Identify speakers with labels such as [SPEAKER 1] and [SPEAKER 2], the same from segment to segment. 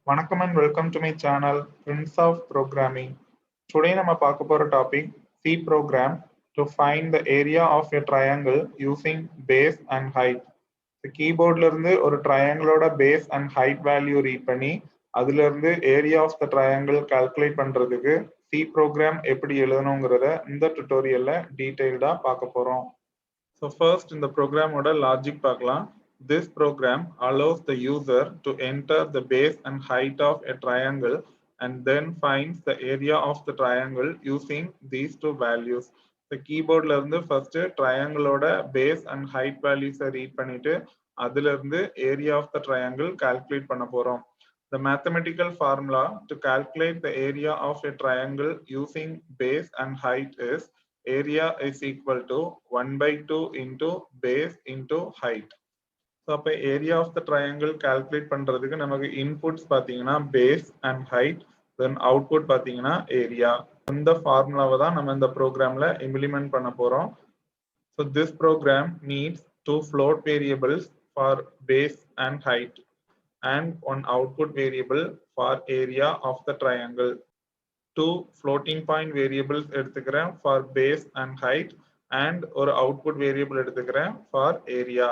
[SPEAKER 1] வணக்கம் and welcome to my channel Prince of Programming. Today நம்ம பார்க்க போற topic C program to find the area of a triangle using base and height. கீபோர்ட்ல இருந்து ஒரு ட்ரையாங்கிளோட base and height value read பண்ணி அதுல இருந்து area of the triangle calculate பண்றதுக்கு சி ப்ரோக்ராம் எப்படி எழுதணுங்கிறத இந்த டுட்டோரியல்ல டீடைல்டா பார்க்க போறோம். ஸோ ஃபர்ஸ்ட் இந்த ப்ரோக்ராமோட லாஜிக் பார்க்கலாம். This program allows the user to enter the base and height of a triangle and then finds the area of the triangle using these two values. The keyboardல இருந்து first triangleோட base and height values read பண்ணிட்டு அதுல இருந்து area of the triangle calculate பண்ண போறோம். The mathematical formula to calculate the area of a triangle using base and height is area is equal to 1/2 into base into height. So அப்போ area of the triangle calculate பண்ணுறதுக்கு நமக்கு inputs பார்த்தீங்கன்னா base and height, then output பார்த்தீங்கன்னா area. இந்த ஃபார்முலாவை தான் நம்ம இந்த ப்ரோக்ராமில் இம்ப்ளிமெண்ட் பண்ண போகிறோம். So this program needs 2 float variables for base and height and 1 output variable for area of the triangle. 2 floating point variables எடுத்துக்கிறேன் for base and height and ஒரு அவுட்புட் வேரியபிள் எடுத்துக்கிறேன் for area.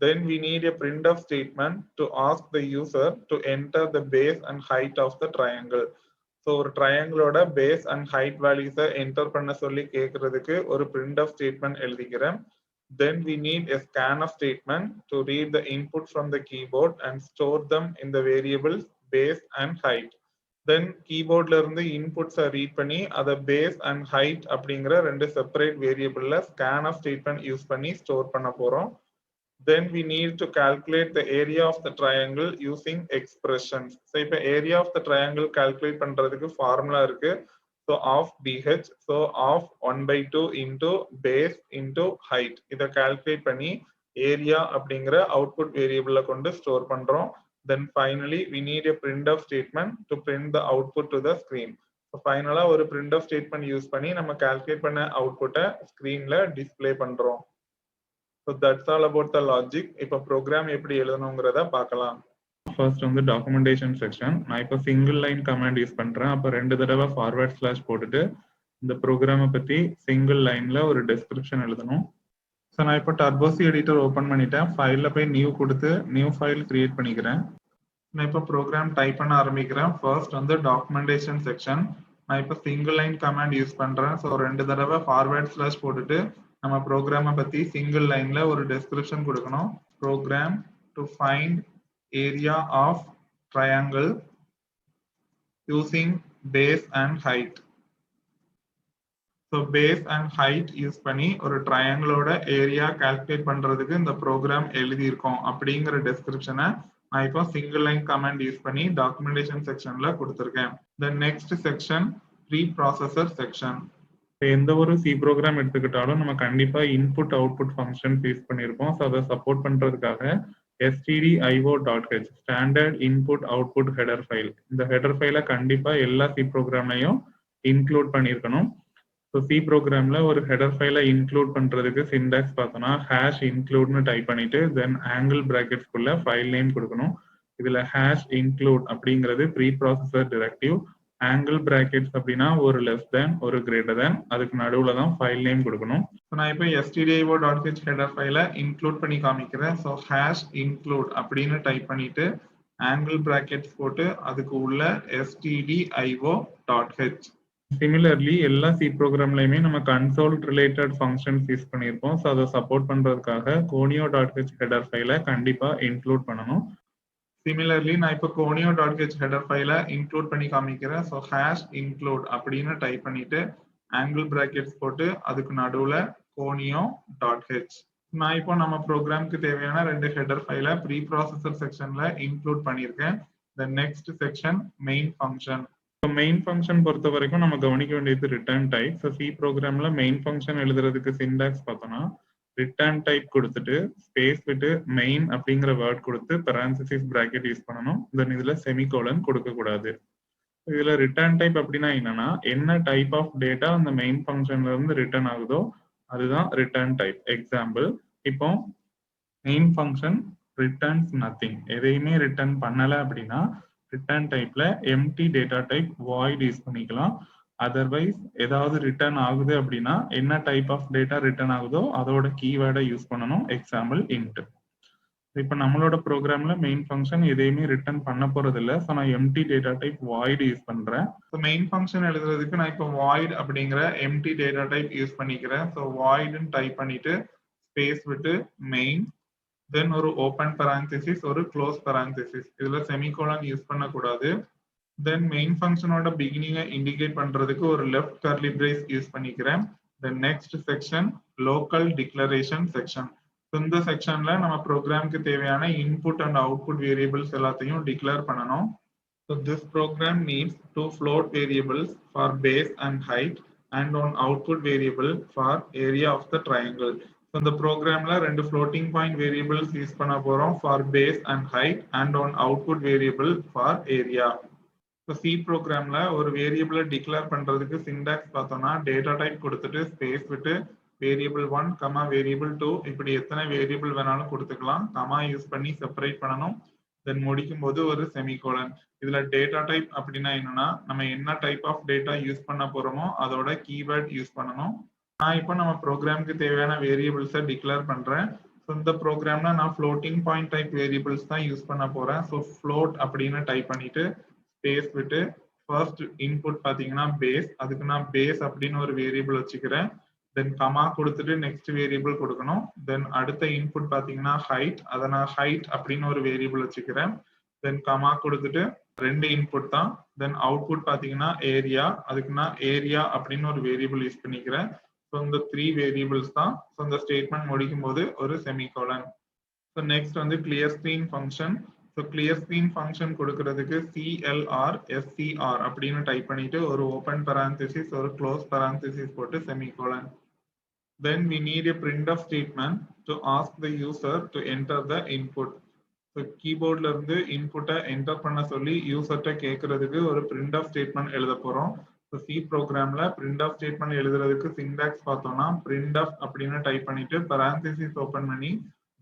[SPEAKER 1] Then we need a printf statement to ask the user to enter the base and height of the triangle. So ஒரு triangleோட base and height values enter பண்ண சொல்லி கேக்குறதுக்கு ஒரு printf statement எழுதிக்கிறேன். Then we need a scanf statement to read the input from the keyboard and store them in the variables base and height. Then keyboardல இருந்து inputs read பண்ணி அதை base and height அப்படிங்கிற ரெண்டு separate variableல scanf statement யூஸ் பண்ணி store பண்ண போறோம். Then we need to calculate the area of the triangle using expressions. So இப்போ area of the triangle calculate பண்றதுக்கு formula இருக்கு. So of BH, so of 1/2 into base into height. இதை calculate பண்ணி area அப்படிங்கிற output variable கொண்டு store பண்றோம். Then finally we need a printf statement to print the output to the screen. So finally ஒரு printf statement use பண்ணி நம்ம calculate பண்ண output screenல display பண்றோம். So that's all about the logic. இப்போ program எப்படி எழுதணுங்கிறத பார்க்கலாம். ஃபர்ஸ்ட் வந்து டாக்குமெண்டேஷன் செக்ஷன். நான் இப்போ சிங்கிள் லைன் கமாண்ட் யூஸ் பண்றேன். அப்போ 2 தடவை ஃபார்வர்ட் ஸ்லாஷ் போட்டுட்டு இந்த ப்ரோக்ராமை பத்தி சிங்கிள் லைன்ல ஒரு டெஸ்கிரிப்ஷன் எழுதணும். ஸோ நான் இப்போ டர்போசி எடிட்டர் ஓப்பன் பண்ணிட்டேன். ஃபைலில் போய் நியூ கொடுத்து நியூ ஃபைல் கிரியேட் பண்ணிக்கிறேன். நான் இப்போ ப்ரோக்ராம் டைப் பண்ண ஆரம்பிக்கிறேன். ஃபர்ஸ்ட் வந்து டாக்குமெண்டேஷன் செக்ஷன். நான் இப்போ சிங்கிள் லைன் கமாண்ட் யூஸ் பண்றேன். ஸோ 2 தடவை ஃபார்வர்ட் ஸ்லாஷ் போட்டுட்டு நம்ம ப்ரோக்ராமை பத்தி சிங்கிள் லைன்ல ஒரு டெஸ்கிரிப்ஷன் கொடுக்கணும். Program to find area of triangle using base and height. So base and height use பண்ணி ஒரு ட்ரையாங்கிளோட ஏரியா கால்குலேட் பண்றதுக்கு இந்த ப்ரோக்ராம் எழுதியிருக்கோம் அப்படிங்கிற டெஸ்கிரிப்ஷனை நான் இப்போ சிங்கிள் லைன் கமாண்ட் யூஸ் பண்ணி டாக்குமெண்டேஷன் செக்ஷன்ல கொடுத்துருக்கேன். The next section preprocessor section. எந்த ஒரு சி ப்ரோக்ராம் எடுத்துக்கிட்டாலும் நம்ம கண்டிப்பா இன்புட் அவுட்புட் ஃபங்க்ஷன் யூஸ் பண்ணியிருப்போம். ஸோ அதை சப்போர்ட் பண்றதுக்காக stdio.h standard input output header file. இந்த ஹெடர் ஃபைலை கண்டிப்பா எல்லா சி ப்ரோக்ராம்லையும் இன்க்ளூட் பண்ணியிருக்கணும். ஸோ சி ப்ரோக்ராம்ல ஒரு ஹெடர் ஃபைலை இன்க்ளூட் பண்றதுக்கு சின்டாக்ஸ் பார்த்தோம்னா #includeன்னு டைப் பண்ணிட்டு தென் ஆங்கிள் பிராக்கெட்ஸ்குள்ள ஃபைல் நேம் கொடுக்கணும். இதுல #include அப்படிங்கிறது preprocessor directive. Angle brackets அப்படின்னா ஒரு லெஸ் தேன் ஒரு கிரேட்டர் தேன், அதுக்கு நடுவுல தான் ஃபைல் நேம் கொடுக்கணும். நான் இப்போ stdio.h ஹெடர் ஃபைலை இன்க்ளூட் பண்ணி காமிக்கிறேன். ஸோ #include அப்படின்னு டைப் பண்ணிட்டு ஆங்கிள் பிராக்கெட்ஸ் போட்டு அதுக்கு உள்ள stdio.h. சிமிலர்லி எல்லா சி ப்ரோக்ராம்லையுமே நம்ம கன்சோல் ரிலேட்டட் ஃபங்க்ஷன்ஸ் யூஸ் பண்ணியிருப்போம். ஸோ அதை சப்போர்ட் பண்றதுக்காக conio.h ஹெடர் ஃபைலை கண்டிப்பா இன்க்ளூட் பண்ணணும். சிமிலர்லி நான் இப்போ conio.h ஹெடர் ஃபைலை இன்க்ளூட் பண்ணி காமிக்கிறேன். ஸோ #include அப்படின்னு டைப் பண்ணிட்டு ஆங்கிள் பிராக்கெட்ஸ் போட்டு அதுக்கு நடுவுல conio.h. நான் இப்போ நம்ம ப்ரோக்ராம்க்கு தேவையான 2 ஹெடர் ஃபைலை ப்ரீ ப்ராசஸர் செக்ஷன்ல இன்க்ளூட் பண்ணியிருக்கேன். The next section main function. Main function பொறுத்த வரைக்கும் நம்ம கவனிக்க வேண்டியது ரிட்டர்ன் டைப். ஸோ சி ப்ரோக்ராம்ல மெயின் ஃபங்க்ஷன் எழுதுறதுக்கு சின்டாக்ஸ் பார்த்தோம்னா ரிட்டர்ன் டைப் கொடுத்துட்டு ஸ்பேஸ் விட்டு மெயின் அப்படிங்கிற வேர்ட் கொடுத்து parenthesis bracket யூஸ் பண்ணணும். தென் இதுல செமிகோலன் கொடுக்க கூடாது. இதுல ரிட்டர்ன் டைப் அப்படின்னா என்னன்னா என்ன டைப் ஆஃப் டேட்டா அந்த மெயின் ஃபங்க்ஷன்ல இருந்து ரிட்டர்ன் ஆகுதோ அதுதான் ரிட்டர்ன் டைப். எக்ஸாம்பிள், இப்போ மெயின் ஃபங்க்ஷன் ரிட்டர்ன்ஸ் நத்திங், எதையுமே ரிட்டர்ன் பண்ணல அப்படின்னா ரிட்டர்ன் டைப்ல empty data type void use பண்ணிக்கலாம். அதர்வைஸ் ஏதாவது ரிட்டர்ன் ஆகுது அப்படின்னா என்ன டைப் ஆஃப் டேட்டா ரிட்டர்ன் ஆகுதோ அதோட கீவேர்டை யூஸ் பண்ணணும். Example int. இப்போ நம்மளோட ப்ரோக்ராம்ல மெயின் ஃபங்க்ஷன் எதையுமே ரிட்டர்ன் பண்ண போறது இல்லை. ஸோ நான் empty data type void use பண்றேன். ஸோ மெயின் ஃபங்க்ஷன் எழுதுறதுக்கு நான் இப்போ வாய்ட் அப்படிங்கிற எம்டி டேட்டா டைப் யூஸ் பண்ணிக்கிறேன். ஸோ வாய்டுன்னு டைப் பண்ணிட்டு ஸ்பேஸ் விட்டு மெயின், தென் ஒரு ஓப்பன் parenthesis ஒரு க்ளோஸ் parenthesis. இதுல செமிகோலன் யூஸ் பண்ணக்கூடாது. தென் மெயின் ஃபங்க்ஷனோட பிகினிங்கை இண்டிகேட் பண்றதுக்கு ஒரு லெஃப்ட் கர்லி பிரேஸ் யூஸ் பண்ணிக்கிறேன். Then next section local declaration section. இந்த செக்ஷன்ல நம்ம ப்ரோக்ராம்க்கு தேவையான இன்புட் அண்ட் அவுட்புட் வேரியபிள்ஸ் எல்லாத்தையும் டிக்ளேர் பண்ணணும். So this program needs two float variables for base and height and one output variable for area of the triangle. So இந்த ப்ரோக்ராம்ல ரெண்டு floating point variables use பண்ண போறோம் for base and height and one output variable for area. So C ப்ரோக்ராம்ல ஒரு வேரியபிளை declare பண்றதுக்கு syntax பார்த்தோம்னா data type கொடுத்துட்டு ஸ்பேஸ் விட்டு வேரியபிள் 1 கமா வேரியபிள் 2 இப்படி எத்தனை வேரியபிள் வேணாலும் கொடுத்துக்கலாம். கமா யூஸ் பண்ணி செப்பரேட் பண்ணணும். தென் முடிக்கும் போது ஒரு செமிகோலன். இதுல டேட்டா டைப் அப்படின்னா என்னன்னா நம்ம என்ன டைப் ஆஃப் டேட்டா யூஸ் பண்ண போறோமோ அதோட கீவேர்ட் யூஸ் பண்ணணும். நான் இப்போ நம்ம ப்ரோக்ராம்க்கு தேவையான வேரியபிள்ஸை டிக்ளேர் பண்றேன். ஸோ இந்த ப்ரோக்ராம்ல நான் ஃப்ளோட்டிங் பாயிண்ட் டைப் வேரியபிள்ஸ் தான் யூஸ் பண்ண போறேன். ஸோ ஃப்ளோட் அப்படின்னு டைப் பண்ணிட்டு ஸ்பேஸ் விட்டு ஃபர்ஸ்ட் இன்புட் பாத்தீங்கன்னா பேஸ், அதுக்கு நான் பேஸ் அப்படின்னு ஒரு வேரியபிள் வச்சுக்கிறேன். தென் கமா கொடுத்துட்டு நெக்ஸ்ட் வேரியபிள் கொடுக்கணும். தென் அடுத்த இன்புட் பாத்தீங்கன்னா ஹைட், அதை நான் ஹைட் அப்படின்னு ஒரு வேரியபிள் வச்சுக்கிறேன். தென் கமா கொடுத்துட்டு ரெண்டு இன்புட் தான். தென் அவுட்புட் பாத்தீங்கன்னா ஏரியா, அதுக்கு நான் ஏரியா அப்படின்னு ஒரு வேரியபிள் யூஸ் பண்ணிக்கிறேன். ஸோ இந்த 3 வேரியபிள்ஸ் தான். ஸோ இந்த ஸ்டேட்மெண்ட் முடிக்கும் போது ஒரு செமிகோலன். ஸோ நெக்ஸ்ட் வந்து clear screen function. So clear screen function கொடுக்கறதுக்கு CLR SCR அப்படின்னு டைப் பண்ணிட்டு ஒரு ஓப்பன் parenthesis ஒரு க்ளோஸ் parenthesis போட்டு semicolon. Then we need a printf statement to ask the user to enter the input. So கீபோர்ட்ல இருந்து இன்புட்டை enter பண்ண சொல்லி யூசர்ட்ட கேட்கறதுக்கு ஒரு printf ஸ்டேட்மெண்ட் எழுத போறோம். ஸோ C ப்ரோக்ராம்ல printf ஸ்டேட்மெண்ட் எழுதுறதுக்கு சிண்டாக்ஸ் பார்த்தோம்னா printf அப்படின்னு டைப் பண்ணிட்டு parenthesis ஓபன் பண்ணி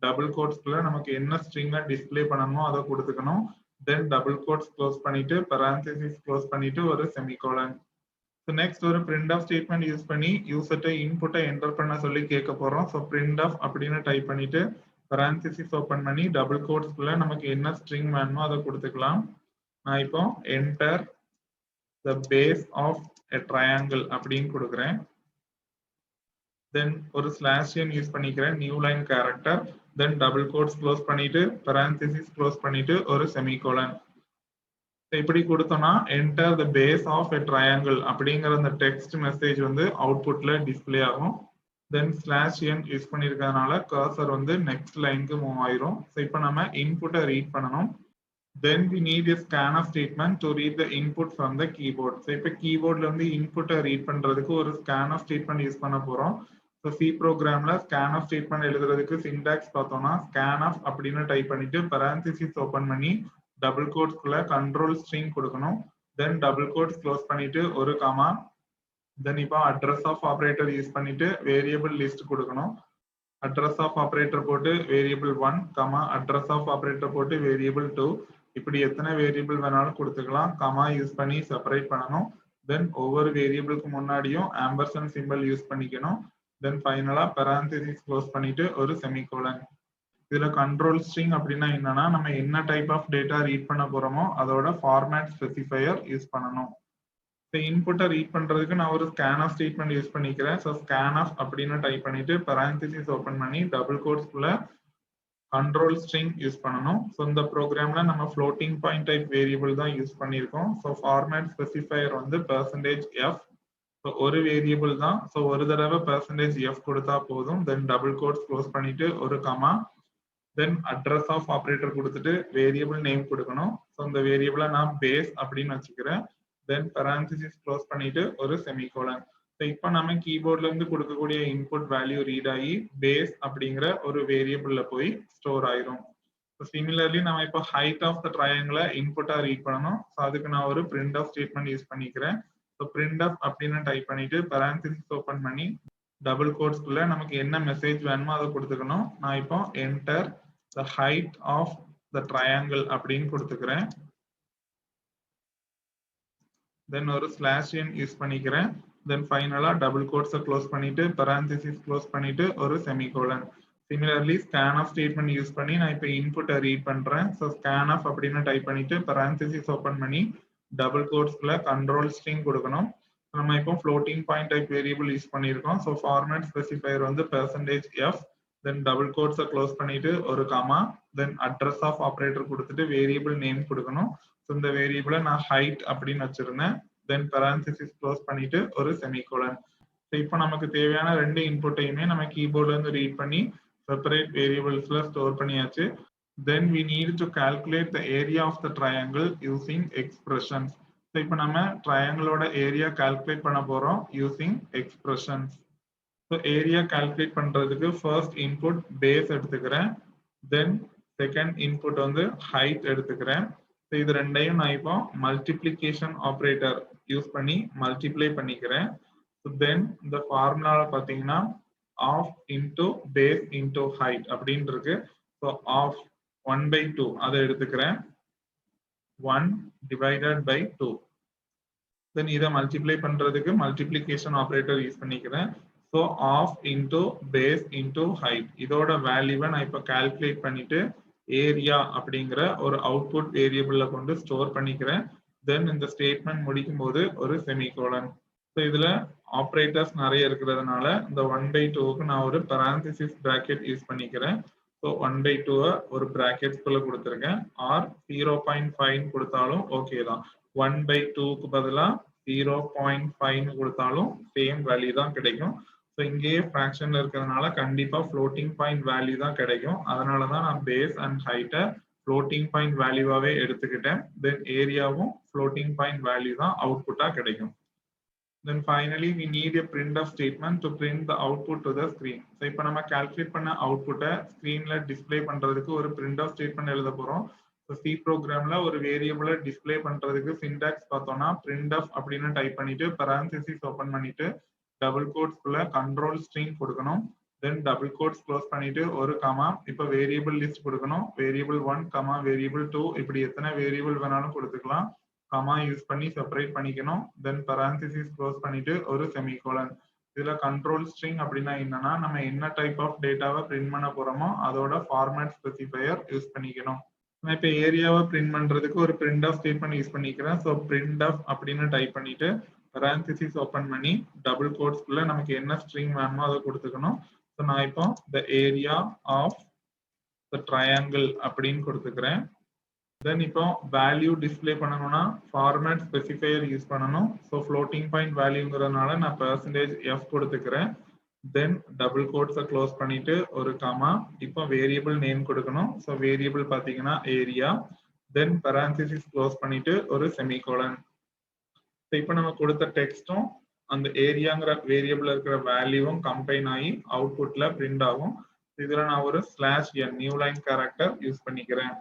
[SPEAKER 1] டபுள் கோட்ஸ்க்குள்ள நமக்கு என்ன ஸ்ட்ரிங்கை டிஸ்பிளே பண்ணணுமோ அதை கொடுத்துக்கணும். தென் டபுள் கோட்ஸ் க்ளோஸ் பண்ணிட்டு parenthesis க்ளோஸ் பண்ணிட்டு ஒரு செமிகோலன். ஸோ நெக்ஸ்ட் ஒரு printf ஸ்டேட்மெண்ட் யூஸ் பண்ணி யூசர்ட்ட இன்புட்டை என்டர் பண்ண சொல்லி கேட்க போறோம். ஸோ printf அப்படின்னு டைப் பண்ணிட்டு parenthesis ஓபன் பண்ணி டபுள் கோட்ஸ்க்குள்ள நமக்கு என்ன ஸ்ட்ரிங் வேணுமோ அதை கொடுத்துக்கலாம். நான் இப்போ enter the base of a triangle அப்படின்னு கொடுக்குறேன். தென் ஒரு ஸ்லாஷ் யூஸ் பண்ணிக்கிறேன், new line character. Then double quotes close பண்ணிட்டு parenthesis க்ளோஸ் பண்ணிட்டு ஒரு செமிகோலன். இப்படி கொடுத்தோம்னா enter the base of a triangle அப்படிங்கிற அந்த டெக்ஸ்ட் மெசேஜ் வந்து அவுட்புட்ல டிஸ்பிளே ஆகும். தென் ஸ்லாஷ் யூஸ் பண்ணிருக்கிறதுனால கர்சர் வந்து நெக்ஸ்ட் லைனுக்கு மூவ் ஆயிரும். ஸோ இப்போ நம்ம இன்புட்டை ரீட் பண்ணணும். Then we need a scanf statement to read the input from the keyboard. So இப்போ கீபோர்ட்ல இருந்து இன்புட்டை ரீட் பண்றதுக்கு ஒரு scanf statement யூஸ் பண்ண போறோம். ஸோ C ப்ரோக்ராம்ல scanf ஸ்டேட்மெண்ட் எழுதுறதுக்கு சிண்டாக்ஸ் பார்த்தோம்னா scanf அப்படின்னு டைப் பண்ணிட்டு parenthesis ஓபன் பண்ணி டபுள் கோட்ஸ்க்குள்ள கண்ட்ரோல் ஸ்ட்ரிங் கொடுக்கணும். தென் டபுள் கோட்ஸ் க்ளோஸ் பண்ணிட்டு ஒரு கமா. தென் இப்போ அட்ரஸ் ஆஃப் ஆபரேட்டர் யூஸ் பண்ணிட்டு வேரியபிள் லிஸ்ட் கொடுக்கணும். அட்ரஸ் ஆஃப் ஆபரேட்டர் போட்டு variable 1 comma address of operator போட்டு வேரியபிள் 2 இப்படி எத்தனை வேரியபிள் வேணாலும் கொடுத்துக்கலாம். கமா யூஸ் பண்ணி செப்பரேட் பண்ணணும். தென் ஒவ்வொரு வேரியபிளுக்கு முன்னாடியும் ஆம்பர்சன் சிம்பிள் யூஸ் பண்ணிக்கணும். தென் ஃபைனலா parenthesis க்ளோஸ் பண்ணிட்டு ஒரு செமிகோலன். இதுல கண்ட்ரோல் ஸ்ட்ரிங் அப்படின்னா என்னன்னா நம்ம என்ன டைப் ஆஃப் டேட்டா ரீட் பண்ண போறோமோ அதோட ஃபார்மேட் ஸ்பெசிஃபையர் யூஸ் பண்ணணும். இன்புட்டை ரீட் பண்றதுக்கு நான் ஒரு scanf ஸ்டேட்மெண்ட் யூஸ் பண்ணிக்கிறேன். ஸோ scanf அப்படின்னு டைப் பண்ணிட்டு parenthesis ஓபன் பண்ணி டபுள் கோட்ஸ்க்குள்ள கண்ட்ரோல் ஸ்ட்ரிங் யூஸ் பண்ணணும். ஸோ இந்த ப்ரோக்ராம்ல நம்ம ஃப்ளோட்டிங் பாயிண்ட் டைப் வேரியபிள் தான் யூஸ் பண்ணியிருக்கோம். ஸோ ஃபார்மேட் ஸ்பெசிஃபையர் வந்து %f. ஸோ ஒரு வேரியபிள் தான். ஸோ ஒரு தடவை %f கொடுத்தா போதும். தென் டபுள் கோட்ஸ் க்ளோஸ் பண்ணிட்டு ஒரு comma. Then address of operator கொடுத்துட்டு வேரியபிள் நேம் கொடுக்கணும். ஸோ இந்த வேரியபிளை நான் பேஸ் அப்படின்னு வச்சுக்கிறேன். தென் parenthesis க்ளோஸ் பண்ணிட்டு ஒரு செமிகோலன். ஸோ இப்போ நம்ம கீபோர்ட்ல இருந்து கொடுக்கக்கூடிய இன்புட் வேல்யூ ரீட் ஆகி பேஸ் அப்படிங்கிற ஒரு வேரியபிள்ல போய் ஸ்டோர் ஆயிரும். ஸோ சிமிலர்லி நம்ம இப்போ ஹைட் ஆஃப் த ட்ரையாங்கிளை இன்புட்டா ரீட் பண்ணணும். ஸோ அதுக்கு நான் ஒரு printf ஸ்டேட்மெண்ட் யூஸ் பண்ணிக்கிறேன். ஸோ printf அப்படின்னு டைப் பண்ணிட்டு parenthesis ஓபன் பண்ணி டபுள் கோட்ஸ்க்குள்ள நமக்கு என்ன மெசேஜ் வேணுமோ அதை கொடுத்துக்கணும். நான் இப்போ enter the height of the triangle அப்படின்னு கொடுத்துக்கிறேன். தென் ஒரு ஸ்லாஷ் n யூஸ் பண்ணிக்கிறேன். தென் ஃபைனலா டபுள் கோட்ஸை க்ளோஸ் பண்ணிட்டு parenthesis க்ளோஸ் பண்ணிட்டு ஒரு semicolon. Similarly scanf statement use பண்ணி நான் இப்போ இன்புட்டை ரீட் பண்றேன். ஸோ scanf அப்படின்னு டைப் பண்ணிட்டு parenthesis ஓப்பன் பண்ணி டபுள் கோட்ஸ்ல கண்ட்ரோல் ஸ்ட்ரிங் கொடுக்கணும். நம்ம இப்போ floating point type variable use பண்ணியிருக்கோம். ஸோ ஃபார்மேட் ஸ்பெசிஃபையர் வந்து %f, தென் டபுள் கோட்ஸை க்ளோஸ் பண்ணிட்டு ஒரு comma, then address of operator கொடுத்துட்டு வேரியபிள் நேம் கொடுக்கணும். ஸோ இந்த வேரியபிளை நான் ஹைட் அப்படின்னு வச்சிருந்தேன். தென் parenthesis க்ளோஸ் பண்ணிட்டு ஒரு செமிகோலன். ஸோ இப்போ நமக்கு தேவையான ரெண்டு இன்புட்டையுமே நம்ம கீபோர்ட்ல இருந்து ரீட் பண்ணி செப்பரேட் வேரியபிள்ஸ்ல ஸ்டோர் பண்ணியாச்சு. தென் we need to calculate the area of the triangle using expressions. So இப்போ நம்ம ட்ரையாங்கிளோட ஏரியா கால்குலேட் பண்ண போறோம் using expressions. So area calculate பண்றதுக்கு ஃபர்ஸ்ட் இன்புட் பேஸ் எடுத்துக்கிறேன். தென் செகண்ட் இன்புட் வந்து ஹைட் எடுத்துக்கிறேன். ஸோ இது ரெண்டையும் நான் இப்போ மல்டிப்ளிகேஷன் ஆப்ரேட்டர் யூஸ் பண்ணி மல்டிப்ளை பண்ணிக்கிறேன். ஸோ தென் இந்த ஃபார்முலாவில் பார்த்தீங்கன்னா half into base into height அப்படின்னு இருக்கு. ஸோ ஆஃப் 1/2 அதை எடுத்துக்கிறேன். 1 divided by 2. தென் இதை மல்டிப்ளை பண்றதுக்கு மல்டிப்ளிகேஷன் ஆப்ரேட்டர் யூஸ் பண்ணிக்கிறேன். So half into base into height இதோட வேல்யூவை நான் இப்போ கால்குலேட் பண்ணிட்டு ஏரியா அப்படிங்கிற ஒரு அவுட்புட் வேரியபிள்ல கொண்டு ஸ்டோர் பண்ணிக்கிறேன். தென் இந்த ஸ்டேட்மெண்ட் முடிக்கும் போது ஒரு செமிகோலன். ஸோ இதுல ஆப்ரேட்டர்ஸ் நிறைய இருக்கிறதுனால இந்த 1/2க்கு நான் ஒரு parenthesis bracket யூஸ் பண்ணிக்கிறேன். ஸோ 1/2 ஒரு பிராக்கெட்ஸ்குள்ள கொடுத்துருக்கேன். ஆர் 0.5 கொடுத்தாலும் ஓகே தான். 1/2க்கு பதிலாக 0.5 கொடுத்தாலும் சேம் வேல்யூ தான் கிடைக்கும். ஸோ இங்கேயே ஃப்ராக்ஷன்ல இருக்கிறதுனால கண்டிப்பா ஃப்ளோட்டிங் பாயிண்ட் வேல்யூ தான் கிடைக்கும். அதனால தான் நான் பேஸ் அண்ட் ஹைட்டை ஃப்ளோட்டிங் பாயிண்ட் வேல்யூவாவே எடுத்துக்கிட்டேன். தென் ஏரியாவும் ஃப்ளோட்டிங் பாயிண்ட் வேல்யூ தான் அவுட்புட்டா கிடைக்கும். Then finally we need a printf statement to print the output to the screen. So இப்போ நம்ம கால்குலேட் பண்ண அவுட்புட்டை ஸ்கிரீன்ல டிஸ்ப்ளே பண்றதுக்கு ஒரு printf ஸ்டேட்மெண்ட் எழுத போறோம். ஸோ சி ப்ரோக்ராம்ல ஒரு வேரியபிளை டிஸ்ப்ளே பண்றதுக்கு சின்டாக்ஸ் பார்த்தோம்னா printf அப்படின்னு டைப் பண்ணிட்டு parenthesis ஓப்பன் பண்ணிட்டு டபுள் கோட்ஸ்குள்ள கண்ட்ரோல் ஸ்ட்ரிங் கொடுக்கணும். தென் டபுள் கோட்ஸ் க்ளோஸ் பண்ணிட்டு ஒரு காமா, இப்போ வேரியபிள் லிஸ்ட் கொடுக்கணும். வேரியபிள் 1 காமா வேரியபிள் 2 இப்படி எத்தனை வேரியபிள் வேணாலும் கொடுத்துக்கலாம். காமா யூஸ் பண்ணி செப்பரேட் பண்ணிக்கணும். தென் parenthesis க்ளோஸ் பண்ணிட்டு ஒரு செமிகோலன். இதுல கண்ட்ரோல் ஸ்ட்ரிங் அப்படின்னா என்னன்னா நம்ம என்ன டைப் ஆஃப் டேட்டாவை பிரிண்ட் பண்ண போறோமோ அதோட ஃபார்மேட் ஸ்பெசிஃபையர் யூஸ் பண்ணிக்கணும். நான் இப்போ ஏரியாவை பிரிண்ட் பண்றதுக்கு ஒரு printf ஸ்டேட்மெண்ட் யூஸ் பண்ணிக்கிறேன். ஸோ printf அப்படின்னு டைப் பண்ணிட்டு parenthesis ஓப்பன் பண்ணி டபுள் கோட்ஸ்குள்ள நமக்கு என்ன ஸ்ட்ரிங் வேணுமோ அதை கொடுத்துக்கணும். ஸோ நான் இப்போ the area of the triangle அப்படின்னு கொடுத்துக்கிறேன். தென் இப்போ வேல்யூ டிஸ்ப்ளே பண்ணணும்னா ஃபார்மேட் ஸ்பெசிஃபையர் யூஸ் பண்ணணும். ஸோ ஃப்ளோட்டிங் பாயிண்ட் வேல்யூங்கிறதுனால நான் %f கொடுத்துக்கிறேன். தென் டபுள் கோட்ஸை க்ளோஸ் பண்ணிட்டு ஒரு காமா, இப்போ வேரியபிள் நேம் கொடுக்கணும். ஸோ வேரியபிள் பார்த்தீங்கன்னா ஏரியா. தென் parenthesis க்ளோஸ் பண்ணிட்டு ஒரு செமிகோலன். இப்போ நம்ம கொடுத்த டெக்ஸ்டும் அந்த ஏரியாங்கிற வேரியபிள் இருக்கிற வேல்யூவும் கம்பைன் ஆகி அவுட்புட்ல பிரிண்ட் ஆகும். இதுல நான் ஒரு /n new line character use பண்ணிக்கிறேன்.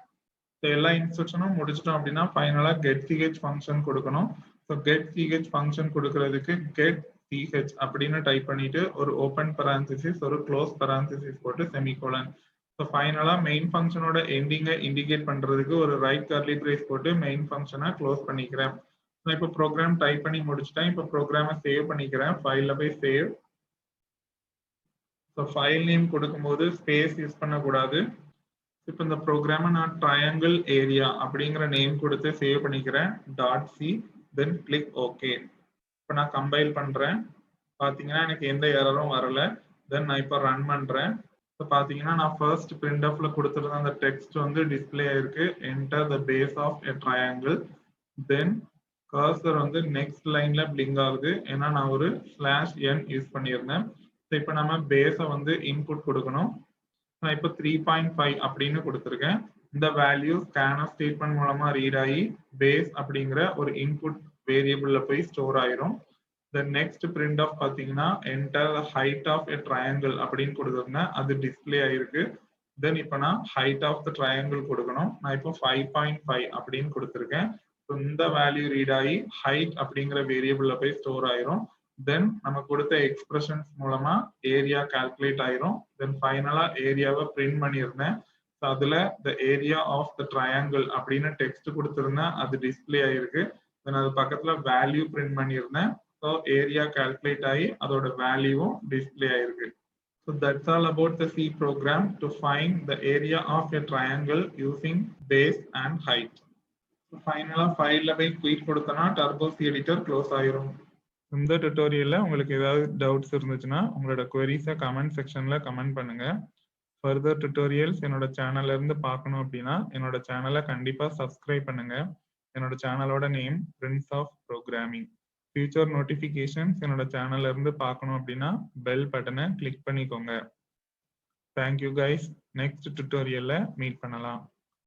[SPEAKER 1] எல்லா இன்ஸ்ட்ரக்ஷனும் முடிச்சிட்டோம் அப்படின்னா ஃபைனலா get ch ஃபங்க்ஷன் கொடுக்கணும். ஸோ get ch ஃபங்க்ஷன் கொடுக்கறதுக்கு get ch அப்படின்னு டைப் பண்ணிட்டு ஒரு ஓப்பன் parenthesis ஒரு க்ளோஸ் parenthesis போட்டு செமிகோலன். ஸோ ஃபைனலா மெயின் ஃபங்க்ஷனோட எண்டிங்கை இண்டிகேட் பண்றதுக்கு ஒரு ரைட் கர்லி பிரேஸ் போட்டு மெயின் ஃபங்க்ஷனை க்ளோஸ் பண்ணிக்கிறேன். நான் இப்போ ப்ரோக்ராம் டைப் பண்ணி முடிச்சிட்டேன். இப்போ ப்ரோக்ராமை சேவ் பண்ணிக்கிறேன். ஃபைல்ல போய் சேவ். ஸோ ஃபைல் நேம் கொடுக்கும்போது ஸ்பேஸ் யூஸ் பண்ணக்கூடாது. இப்போ இந்த ப்ரோக்ராமை நான் ட்ரையாங்கிள் ஏரியா அப்படிங்கிற நேம் கொடுத்து சேவ் பண்ணிக்கிறேன். .c தென் கிளிக் ஓகே. இப்போ நான் கம்பைல் பண்றேன். பார்த்தீங்கன்னா எனக்கு எந்த எரரும் வரல. தென் நான் இப்போ ரன் பண்றேன். இப்போ பார்த்தீங்கன்னா நான் ஃபர்ஸ்ட் printfல கொடுத்துருந்த அந்த டெக்ஸ்ட் வந்து டிஸ்பிளே ஆயிருக்கு. Enter the base of a triangle. Then cursor வந்து நெக்ஸ்ட் லைன்ல பிளிங்க் ஆகுது. ஏன்னா நான் ஒரு /n யூஸ் பண்ணியிருந்தேன். இப்போ நம்ம பேஸை வந்து இன்புட் கொடுக்கணும். நான் இப்போ 3.5 அப்படின்னு கொடுத்துருக்கேன். இந்த வேல்யூ scanf ஸ்டேட்மெண்ட் மூலமா ரீட் ஆகி பேஸ் அப்படிங்கிற ஒரு இன்புட் வேரியபிள்ல போய் ஸ்டோர் ஆயிரும். நெக்ஸ்ட் printf பார்த்தீங்கன்னா enter the height of a triangle அப்படின்னு கொடுத்துருந்தேன். அது டிஸ்பிளே ஆயிருக்கு. தென் இப்போ நான் ஹைட் ஆஃப் த ட்ரையாங்கிள் கொடுக்கணும். நான் இப்போ 5.5 அப்படின்னு கொடுத்துருக்கேன். இந்த வேல்யூ ரீட் ஆகி ஹைட் அப்படிங்கிற வேரியபிள்ல போய் ஸ்டோர் ஆயிரும். தென் நம்ம கொடுத்த எக்ஸ்பிரஷன்ஸ் மூலமா ஏரியா கால்குலேட் ஆயிரும். தென் ஃபைனலா ஏரியாவை பிரிண்ட் பண்ணியிருந்தேன். அதுல the area of the triangle அப்படின்னு டெக்ஸ்ட் கொடுத்துருந்தேன். அது டிஸ்பிளே ஆயிருக்கு. தென் அது பக்கத்துல வேல்யூ பிரிண்ட் பண்ணியிருந்தேன். ஸோ ஏரியா கால்குலேட் ஆகி அதோட வேல்யூவும் டிஸ்பிளே ஆயிருக்கு. So that's all about the C program to find the area of a triangle using base and height. So finally ஃபைல்ல போய் குயிக் கொடுத்தனா டர்போ சி எடிட்டர் க்ளோஸ் ஆயிரும். இந்த டுட்டோரியல்ல உங்களுக்கு ஏதாவது டவுட்ஸ் இருந்துச்சுன்னா உங்களோட queries-அ கமெண்ட் செக்ஷன்ல கமெண்ட் பண்ணுங்க. ஃபர்தர் டுட்டோரியல்ஸ் என்னோட சேனல்ல இருந்து பார்க்கணும் அப்படின்னா என்னோட சேனலை கண்டிப்பா சப்ஸ்கிரைப் பண்ணுங்க. என்னோட சேனலோட name prince of programming. Future notifications என்னோட சேனல்ல இருந்து பார்க்கணும் அப்படின்னா பெல் பட்டனை கிளிக் பண்ணிக்கோங்க. Thank you guys. நெக்ஸ்ட் டுட்டோரியல்ல மீட் பண்ணலாம்.